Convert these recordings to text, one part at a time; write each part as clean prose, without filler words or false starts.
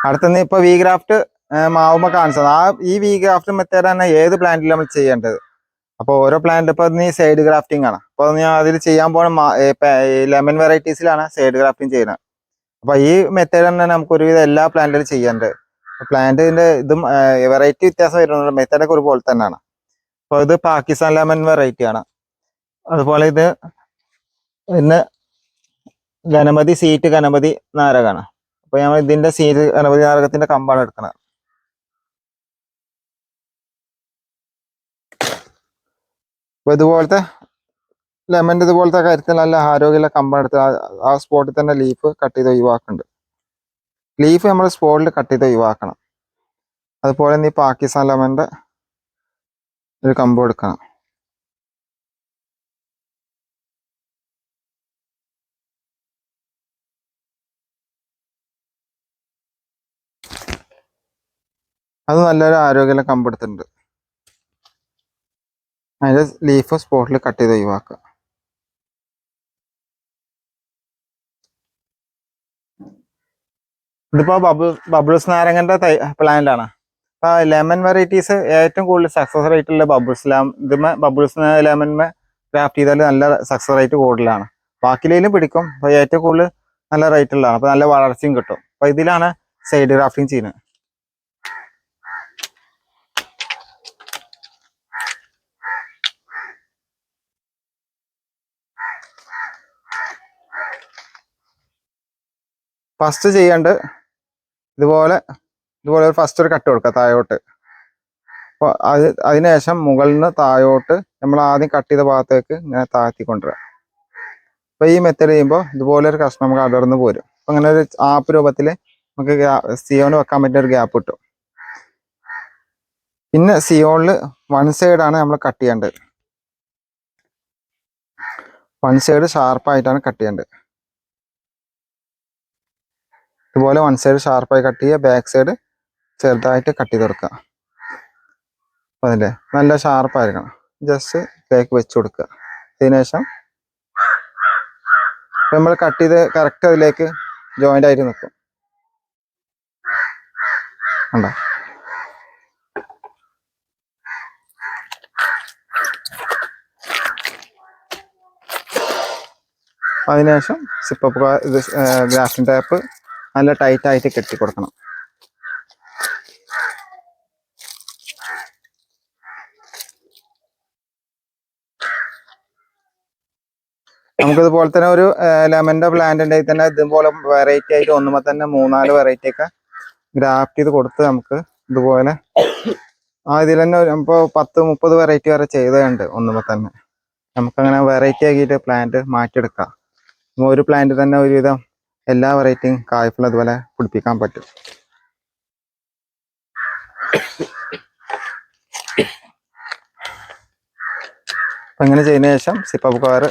അടുത്തുനിന്ന് ഇപ്പൊ V graft മാവുമ്പോ കാണിച്ചത് ഈ വി ഗ്രാഫ്റ്റ് മെത്തേഡ് തന്നെ ഏത് പ്ലാന്റിലും നമ്മൾ ചെയ്യേണ്ടത്. അപ്പോൾ ഓരോ പ്ലാന്റ് ഇപ്പൊ നീ സൈഡ് ഗ്രാഫ്റ്റിംഗ് ആണ്. അപ്പൊ ഞാൻ അതിൽ ചെയ്യാൻ പോണ ലെമൺ വെറൈറ്റീസിലാണ് സൈഡ് ഗ്രാഫ്റ്റിംഗ് ചെയ്യുന്നത്. അപ്പൊ ഈ മെത്തേഡ് തന്നെ നമുക്ക് ഒരുവിധം എല്ലാ പ്ലാന്റിലും ചെയ്യേണ്ടത്. പ്ലാന്റിന്റെ ഇതും വെറൈറ്റി വ്യത്യാസം വരുന്നുണ്ട്, മെത്തേഡൊക്കെ ഒരുപോലെ തന്നെയാണ്. അപ്പോൾ ഇത് പാകിസ്ഥാൻ ലെമൺ വെറൈറ്റി ആണ്. അതുപോലെ ഇത് പിന്നെ ഗണപതി സീറ്റ് ഗണപതി നാരകമാണ്. അപ്പൊ ഞങ്ങൾ ഇതിന്റെ സീറ്റ് ഗണപതി നാരകത്തിന്റെ കമ്പാണ് എടുക്കുന്നത്. അപ്പൊ ഇതുപോലത്തെ ലെമൻ്റെ ഇതുപോലത്തെ കാര്യത്തിൽ നല്ല ആരോഗ്യമുള്ള കമ്പെടുത്ത് ആ സ്പോട്ടിൽ തന്നെ ലീഫ് കട്ട് ചെയ്ത് ഒഴിവാക്കുന്നുണ്ട്. ലീഫ് നമ്മൾ സ്പോട്ടിൽ കട്ട് ചെയ്ത് ഒഴിവാക്കണം. അതുപോലെ തന്നെ ഈ പാകിസ്ഥാൻ ലെമൻ്റെ ഒരു കമ്പ് എടുക്കണം. അത് നല്ലൊരു ആരോഗ്യമുള്ള കമ്പ് എടുത്തിട്ടുണ്ട്. അതിൻ്റെ ലീഫ് സ്പോട്ടിൽ കട്ട് ചെയ്ത് ഒഴിവാക്കുക. ഇതിപ്പോ ബബിൾസ് നാരങ്ങന്റെ പ്ലാന്റ് ആണ്. അപ്പൊ ലെമൺ വെറൈറ്റീസ് ഏറ്റവും കൂടുതൽ സക്സസ് റേറ്റ് ഉള്ള ബബിൾസ് ലെമൺമേ ക്രാഫ്റ്റ് ചെയ്താൽ നല്ല സക്സസ് റേറ്റ് കൂടുതലാണ്. ബാക്കിയിലും പിടിക്കും. അപ്പൊ ഏറ്റവും കൂടുതൽ നല്ല റേറ്റ് ഉള്ളതാണ്. അപ്പൊ നല്ല വളർച്ചയും കിട്ടും. അപ്പൊ ഇതിലാണ് സൈഡ് ഗ്രാഫ്റ്റിംഗ് ചെയ്യുന്നത്. ഫസ്റ്റ് ചെയ്യേണ്ടത് ഇതുപോലെ ഫസ്റ്റ് ഒരു കട്ട് കൊടുക്കുക താഴോട്ട്. അപ്പോൾ അതിനുശേഷം മുകളിൽ നിന്ന് താഴോട്ട് നമ്മൾ ആദ്യം കട്ട് ചെയ്ത ഭാഗത്തേക്ക് ഇങ്ങനെ താഴ്ത്തിക്കൊണ്ടുവരിക. അപ്പോൾ ഈ മെത്തേഡ് ചെയ്യുമ്പോൾ ഇതുപോലെ ഒരു കഷ്ണം നമുക്ക് അടർന്ന് പോരും. അപ്പം അങ്ങനെ ഒരു ആപ്പ് രൂപത്തിൽ നമുക്ക് സിയോണ് വെക്കാൻ പറ്റിയ ഒരു ഗ്യാപ്പ് കിട്ടും. പിന്നെ സിയോണിൽ വൺ സൈഡാണ് നമ്മൾ കട്ട് ചെയ്യേണ്ടത്. വൺ സൈഡ് ഷാർപ്പായിട്ടാണ് കട്ട് ചെയ്യേണ്ടത്. ഇതുപോലെ വൺ സൈഡ് ഷാർപ്പായി കട്ട് ചെയ്യുക, ബാക്ക് സൈഡ് ചെറുതായിട്ട് കട്ട് ചെയ്ത് കൊടുക്കുക. അപ്പം അതിൻ്റെ നല്ല ഷാർപ്പായിരിക്കണം. ജസ്റ്റ് ബാക്ക് വെച്ച് കൊടുക്കുക. അതിനുശേഷം നമ്മൾ കട്ട് ചെയ്ത് കറക്റ്റ് അതിലേക്ക് ജോയിൻ്റ് ആയിട്ട് നിൽക്കും. ഉണ്ടോ? അതിനുശേഷം സിപ്പപ്പ് ഇത് ഗ്രാഫ്റ്റിംഗ് ടാപ്പ് നല്ല ടൈറ്റായിട്ട് കെട്ടി കൊടുക്കണം. നമുക്കിതുപോലെ തന്നെ ഒരു ലെമൻ്റെ പ്ലാന്റിൻ്റെ തന്നെ ഇതുപോലെ വെറൈറ്റി ആയിട്ട് ഒന്നുമ്പോൾ തന്നെ 3-4 വെറൈറ്റി ഒക്കെ ഗ്രാഫ്റ്റ് ചെയ്ത് കൊടുത്ത് നമുക്ക് ഇതുപോലെ ഇതിൽ തന്നെ ഇപ്പോൾ 10-30 വെറൈറ്റി വരെ ചെയ്തതുണ്ട് ഒന്നുമ്പോൾ തന്നെ. നമുക്കങ്ങനെ വെറൈറ്റി ആക്കിയിട്ട് പ്ലാന്റ് മാറ്റിയെടുക്കാം. ഒരു പ്ലാന്റ് തന്നെ ഒരുവിധം എല്ലാ വെറൈറ്റിയും കായ്ഫുൾ അതുപോലെ പിടിപ്പിക്കാൻ പറ്റും. അപ്പം ഇങ്ങനെ ചെയ്തതിന് ശേഷം സിപ്പപ്പ് കവർ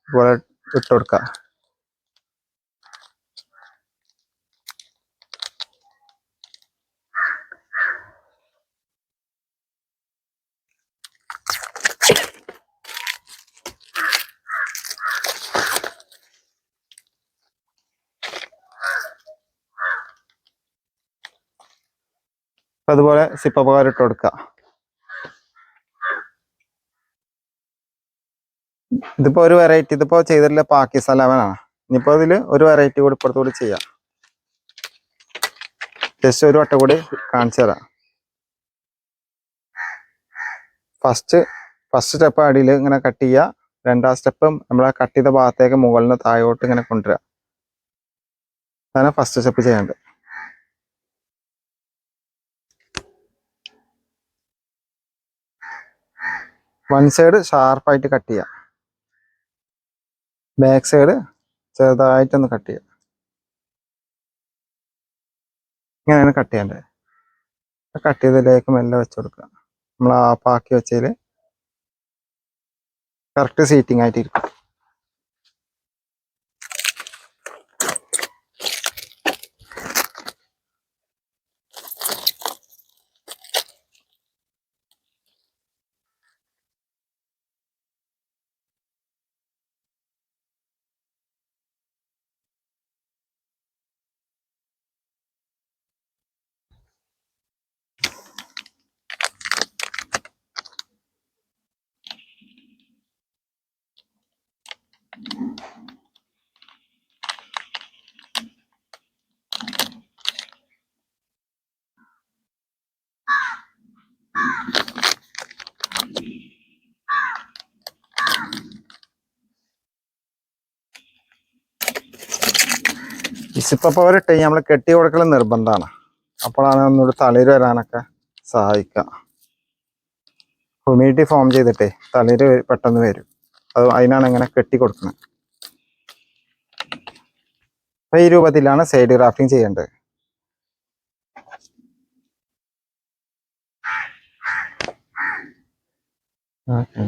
ഇതുപോലെ ഇട്ട് കൊടുക്കുക. അതുപോലെ സിപ്പപ്പ് കവർ ഇട്ട് കൊടുക്കുക. ഇതിപ്പോ ഒരു വെറൈറ്റി ഇതിപ്പോ ചെയ്തിട്ടുള്ള പാകിസ്ഥാൻ ലെമനാണ്. ഇനിയിപ്പോ ഇതിൽ ഒരു വെറൈറ്റി കൂടി ഇപ്പുറത്തുകൂടി ചെയ്യാം. ജസ്റ്റ് ഒരു വട്ടം കൂടി കാണിച്ചു തരാം. ഫസ്റ്റ് സ്റ്റെപ്പ് അടിയിൽ ഇങ്ങനെ കട്ട് ചെയ്യുക. രണ്ടാം സ്റ്റെപ്പ് നമ്മളെ കട്ട് ചെയ്ത ഭാഗത്തേക്ക് മുകളിൽ നിന്ന് താഴോട്ട് ഇങ്ങനെ കൊണ്ടുവരിക. അതാണ് ഫസ്റ്റ് സ്റ്റെപ്പ് ചെയ്യേണ്ടത്. വൺ സൈഡ് ഷാർപ്പായിട്ട് കട്ട് ചെയ്യുക, ബാക്ക് സൈഡ് ചെറുതായിട്ടൊന്ന് കട്ട് ചെയ്യുക. ഇങ്ങനെയാണ് കട്ട് ചെയ്യേണ്ടത്. കട്ട് ചെയ്തതിലേക്ക് മെല്ലെ വെച്ച് കൊടുക്കുക. നമ്മൾ ആപ്പാക്കി വെച്ചതിൽ കറക്റ്റ് സീറ്റിംഗ് ആയിട്ടിരിക്കും. ഇസിപ്പോ പവർ ഇട്ട് നമ്മൾ കെട്ടി കൊടുക്കൽ നിർബന്ധമാണ്. അപ്പോഴാണ് ഒന്നുകൂടി തളിര് വരാനൊക്കെ സഹായിക്കുക. ഹ്യൂമിഡിറ്റി ഫോം ചെയ്തിട്ടേ തളിര് പെട്ടെന്ന് വരും. അതിനാണ് ഇങ്ങനെ കെട്ടി കൊടുക്കുന്നത്. അപ്പൊ ഈ രൂപത്തിലാണ് സൈഡ് ഗ്രാഫ്റ്റിംഗ് ചെയ്യേണ്ടത്. ഓക്കെ.